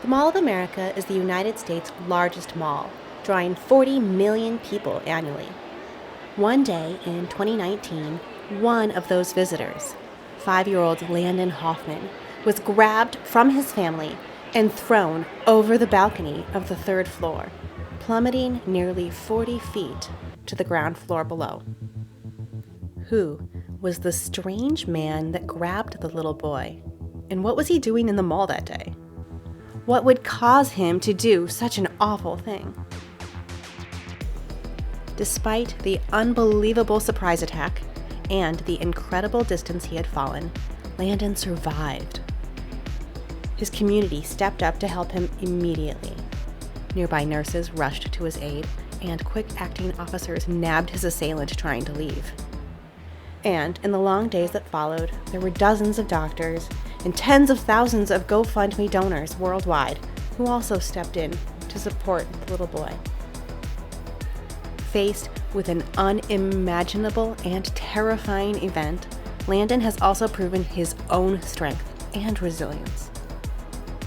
The Mall of America is the United States' largest mall, drawing 40 million people annually. One day in 2019, one of those visitors, 5-year-old Landen Hoffman, was grabbed from his family and thrown over the balcony of the third floor, plummeting nearly 40 feet to the ground floor below. Who was the strange man that grabbed the little boy? And what was he doing in the mall that day? What would cause him to do such an awful thing? Despite the unbelievable surprise attack and the incredible distance he had fallen, Landen survived. His community stepped up to help him immediately. Nearby nurses rushed to his aid, and quick-acting officers nabbed his assailant trying to leave. And in the long days that followed, there were dozens of doctors and tens of thousands of GoFundMe donors worldwide who also stepped in to support the little boy. Faced with an unimaginable and terrifying event, Landen has also proven his own strength and resilience.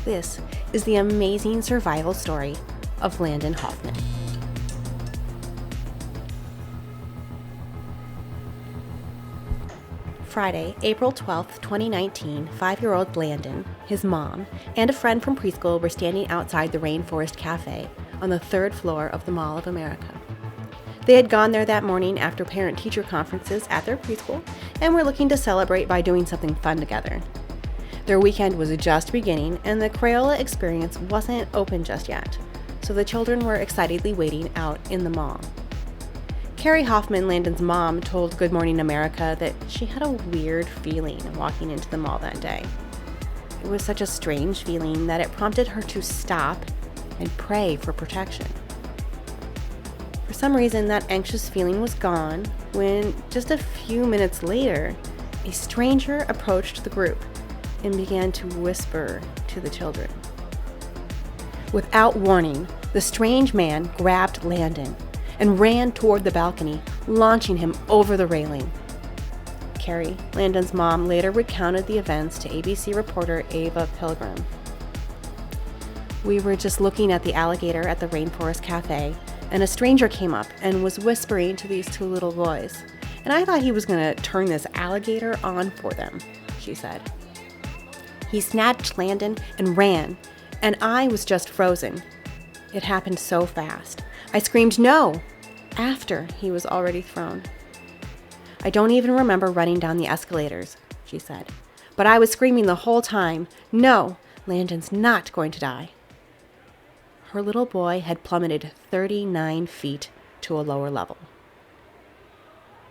This is the amazing survival story of Landen Hoffman. Friday, April 12, 2019, 5-year-old Landen, his mom, and a friend from preschool were standing outside the Rainforest Cafe on the third floor of the Mall of America. They had gone there that morning after parent-teacher conferences at their preschool and were looking to celebrate by doing something fun together. Their weekend was just beginning and the Crayola experience wasn't open just yet, so the children were excitedly waiting out in the mall. Carrie Hoffman, Landen's mom, told Good Morning America that she had a weird feeling walking into the mall that day. It was such a strange feeling that it prompted her to stop and pray for protection. For some reason, that anxious feeling was gone when, just a few minutes later, a stranger approached the group and began to whisper to the children. Without warning, the strange man grabbed Landen and ran toward the balcony, launching him over the railing. Carrie, Landen's mom, later recounted the events to ABC reporter Ava Pilgrim. "We were just looking at the alligator at the Rainforest Cafe, and a stranger came up and was whispering to these two little boys, and I thought he was going to turn this alligator on for them," she said. "He snatched Landen and ran, and I was just frozen. It happened so fast. I screamed, 'No!' after he was already thrown. I don't even remember running down the escalators," she said, "but I was screaming the whole time, 'No, Landen's not going to die.'" Her little boy had plummeted 39 feet to a lower level.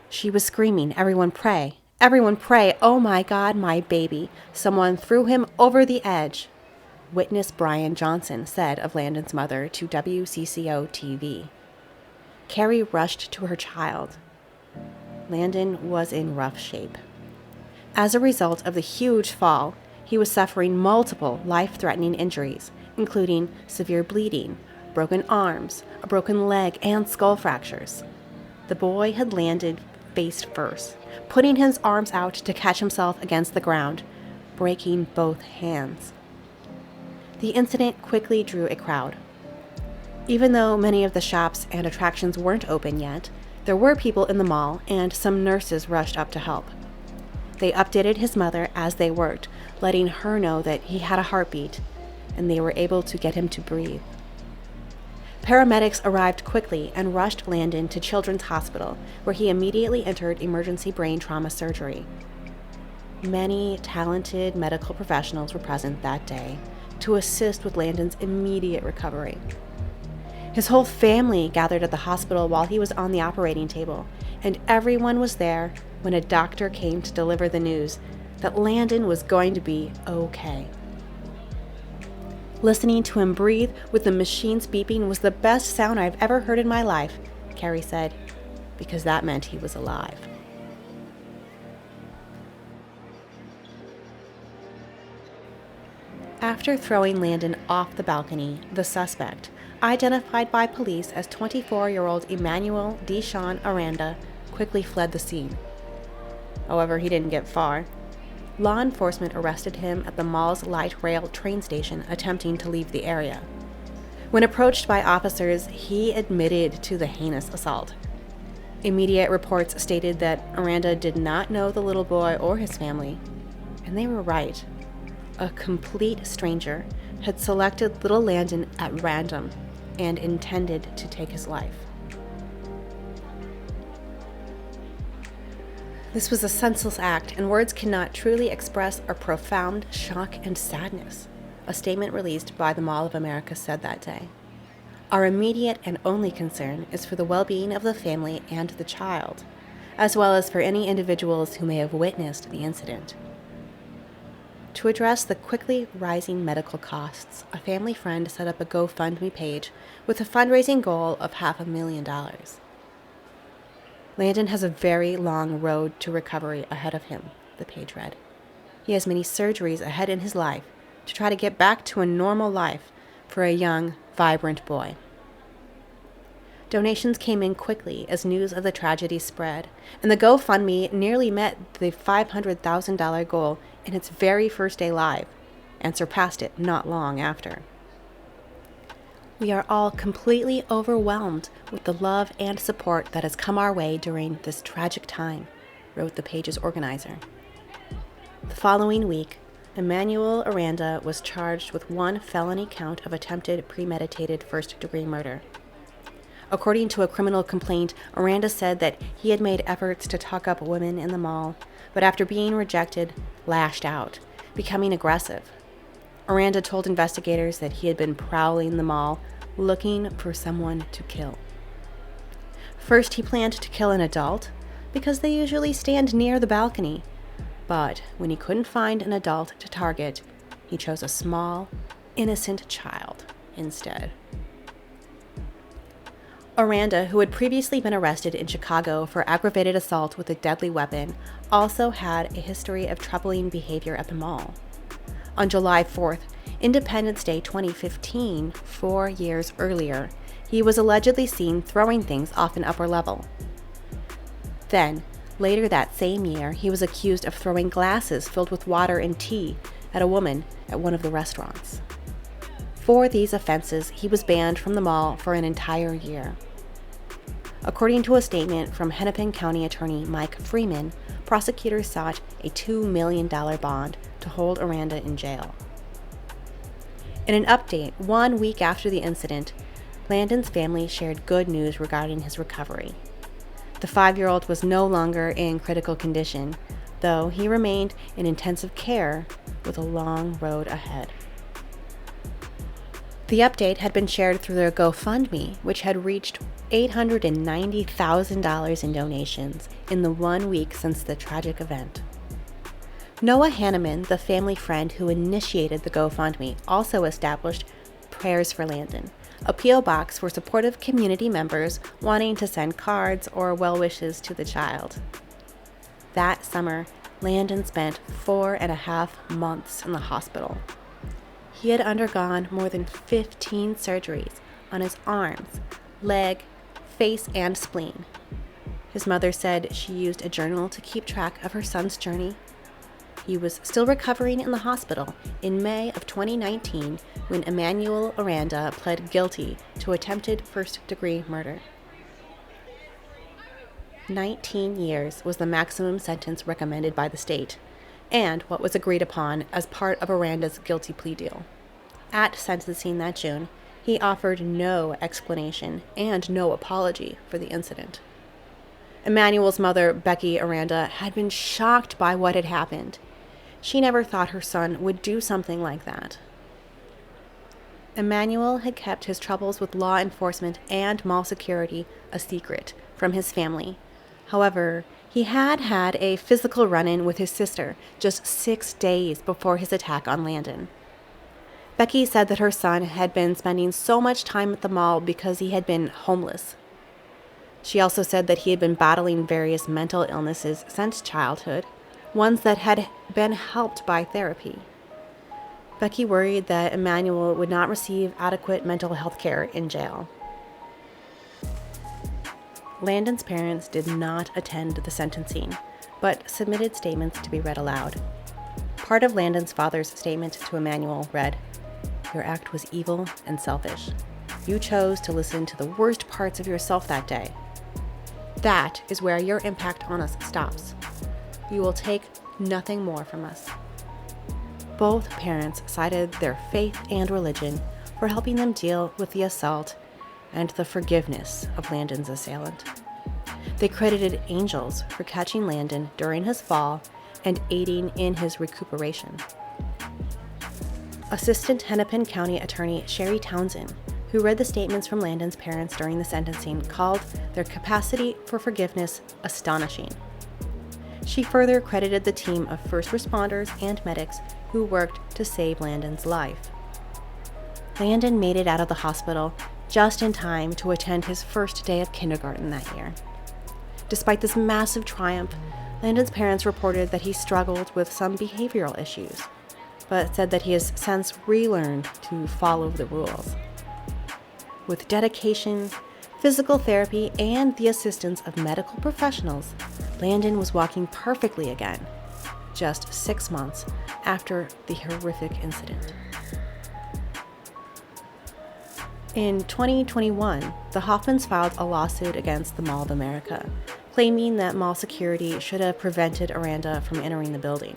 She was screaming, "Everyone pray! Everyone pray! Oh my God, my baby! Someone threw him over the edge," witness Brian Johnson said of Landen's mother to WCCO TV. Carrie rushed to her child. Landen was in rough shape. As a result of the huge fall, he was suffering multiple life-threatening injuries, including severe bleeding, broken arms, a broken leg, and skull fractures. The boy had landed face first, putting his arms out to catch himself against the ground, breaking both hands. The incident quickly drew a crowd. Even though many of the shops and attractions weren't open yet, there were people in the mall and some nurses rushed up to help. They updated his mother as they worked, letting her know that he had a heartbeat, and they were able to get him to breathe. Paramedics arrived quickly and rushed Landen to Children's Hospital, where he immediately entered emergency brain trauma surgery. Many talented medical professionals were present that day to assist with Landen's immediate recovery. His whole family gathered at the hospital while he was on the operating table, and everyone was there when a doctor came to deliver the news that Landen was going to be okay. "Listening to him breathe with the machines beeping was the best sound I've ever heard in my life," Carrie said, because that meant he was alive. After throwing Landen off the balcony, the suspect, identified by police as 24-year-old Emmanuel Aranda, quickly fled the scene. However, he didn't get far. law enforcement arrested him at the mall's light rail train station attempting to leave the area. When approached by officers, he admitted to the heinous assault. Immediate reports stated that Aranda did not know the little boy or his family, and they were right. A complete stranger had selected little Landen at random and intended to take his life. This was a senseless act, and words cannot truly express our profound shock and sadness, a statement released by the Mall of America said that day. Our immediate and only concern is for the well-being of the family and the child, as well as for any individuals who may have witnessed the incident. To address the quickly rising medical costs, a family friend set up a GoFundMe page with a fundraising goal of $500,000. Landen has a very long road to recovery ahead of him, the page read. He has many surgeries ahead in his life to try to get back to a normal life for a young, vibrant boy. Donations came in quickly as news of the tragedy spread, and the GoFundMe nearly met the $500,000 goal in its very first day live, and surpassed it not long after. We are all completely overwhelmed with the love and support that has come our way during this tragic time, wrote the page's organizer. The following week, Emmanuel Aranda was charged with one felony count of attempted premeditated first-degree murder. According to a criminal complaint, Aranda said that he had made efforts to talk up women in the mall, but after being rejected, lashed out, becoming aggressive. Aranda told investigators that he had been prowling the mall, looking for someone to kill. First, he planned to kill an adult, because they usually stand near the balcony. But when he couldn't find an adult to target, he chose a small, innocent child instead. Aranda, who had previously been arrested in Chicago for aggravated assault with a deadly weapon, also had a history of troubling behavior at the mall. On July 4th, Independence Day 2015, 4 years earlier, he was allegedly seen throwing things off an upper level. Then, later that same year, he was accused of throwing glasses filled with water and tea at a woman at one of the restaurants. For these offenses, he was banned from the mall for an entire year. According to a statement from Hennepin County Attorney Mike Freeman, prosecutors sought a $2 million bond to hold Aranda in jail. In an update 1 week after the incident, Landen's family shared good news regarding his recovery. The 5-year-old was no longer in critical condition, though he remained in intensive care with a long road ahead. The update had been shared through their GoFundMe, which had reached $890,000 in donations in the 1 week since the tragic event. Noah Hanneman, the family friend who initiated the GoFundMe, also established Prayers for Landen, a P.O. box for supportive community members wanting to send cards or well wishes to the child. That summer, Landen spent 4.5 months in the hospital. He had undergone more than 15 surgeries on his arms, leg, face, and spleen. His mother said she used a journal to keep track of her son's journey. He was still recovering in the hospital in May of 2019 when Emmanuel Aranda pled guilty to attempted first-degree murder. 19 years was the maximum sentence recommended by the state, and what was agreed upon as part of Aranda's guilty plea deal. At sentencing that June, he offered no explanation and no apology for the incident. Emmanuel's mother, Becky Aranda, had been shocked by what had happened. She never thought her son would do something like that. Emmanuel had kept his troubles with law enforcement and mall security a secret from his family. However, he had had a physical run-in with his sister just 6 days before his attack on Landen. Becky said that her son had been spending so much time at the mall because he had been homeless. She also said that he had been battling various mental illnesses since childhood, ones that had been helped by therapy. Becky worried that Emmanuel would not receive adequate mental health care in jail. Landen's parents did not attend the sentencing, but submitted statements to be read aloud. Part of Landen's father's statement to Emmanuel read, "Your act was evil and selfish. You chose to listen to the worst parts of yourself that day. That is where your impact on us stops. You will take nothing more from us." Both parents cited their faith and religion for helping them deal with the assault and the forgiveness of Landen's assailant. They credited angels for catching Landen during his fall and aiding in his recuperation. Assistant Hennepin County Attorney Sherry Townsend, who read the statements from Landen's parents during the sentencing, called their capacity for forgiveness astonishing. She further credited the team of first responders and medics who worked to save Landen's life. Landen made it out of the hospital just in time to attend his first day of kindergarten that year. Despite this massive triumph, Landen's parents reported that he struggled with some behavioral issues, but said that he has since relearned to follow the rules. With dedication, physical therapy, and the assistance of medical professionals, Landen was walking perfectly again, just 6 months after the horrific incident. In 2021, the Hoffmans filed a lawsuit against the Mall of America, claiming that mall security should have prevented Aranda from entering the building.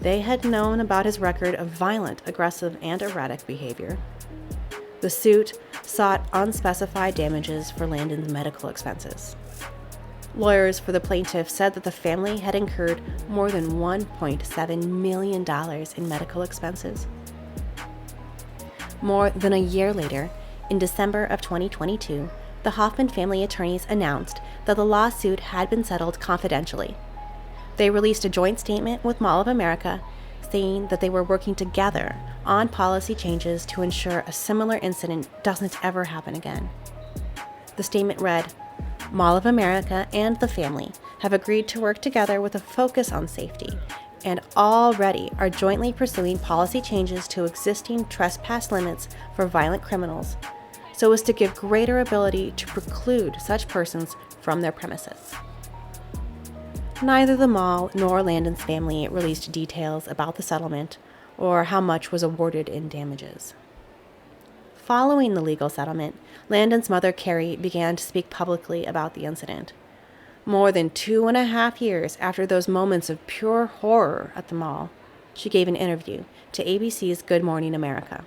They had known about his record of violent, aggressive, and erratic behavior. The suit sought unspecified damages for Landen's medical expenses. Lawyers for the plaintiff said that the family had incurred more than $1.7 million in medical expenses. More than a year later, in December of 2022, the Hoffman family attorneys announced that the lawsuit had been settled confidentially. They released a joint statement with Mall of America saying that they were working together on policy changes to ensure a similar incident doesn't ever happen again. The statement read, "Mall of America and the family have agreed to work together with a focus on safety and already are jointly pursuing policy changes to existing trespass limits for violent criminals so as to give greater ability to preclude such persons from their premises." Neither the mall nor Landen's family released details about the settlement or how much was awarded in damages. Following the legal settlement, Landen's mother, Carrie, began to speak publicly about the incident. More than 2.5 years after those moments of pure horror at the mall, she gave an interview to ABC's Good Morning America.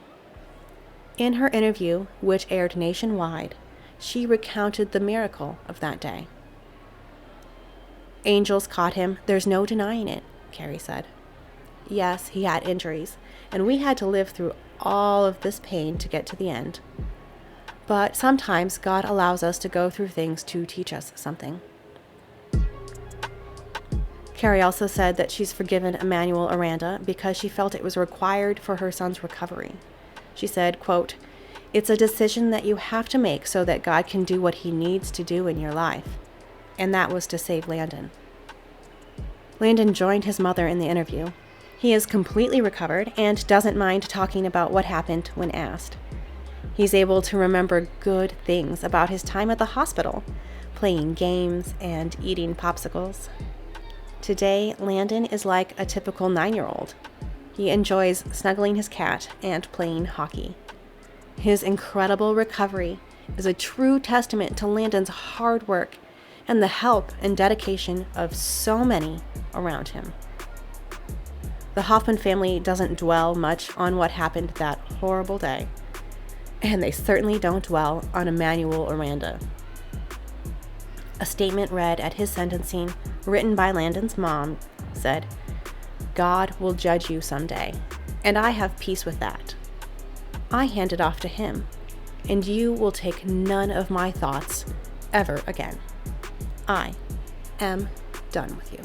In her interview, which aired nationwide, she recounted the miracle of that day. "Angels caught him, there's no denying it," Carrie said. "Yes, he had injuries, and we had to live through all of this pain to get to the end. But sometimes God allows us to go through things to teach us something." Carrie also said that she's forgiven Emmanuel Aranda because she felt it was required for her son's recovery. She said, quote, "It's a decision that you have to make so that God can do what he needs to do in your life." And that was to save Landen. Landen joined his mother in the interview. He is completely recovered and doesn't mind talking about what happened when asked. He's able to remember good things about his time at the hospital, playing games and eating popsicles. Today, Landen is like a typical 9-year-old. He enjoys snuggling his cat and playing hockey. His incredible recovery is a true testament to Landen's hard work and the help and dedication of so many around him. The Hoffman family doesn't dwell much on what happened that horrible day, and they certainly don't dwell on Emmanuel Aranda. A statement read at his sentencing, written by Landen's mom, said, "God will judge you someday, and I have peace with that. I hand it off to him, and you will take none of my thoughts ever again. I am done with you."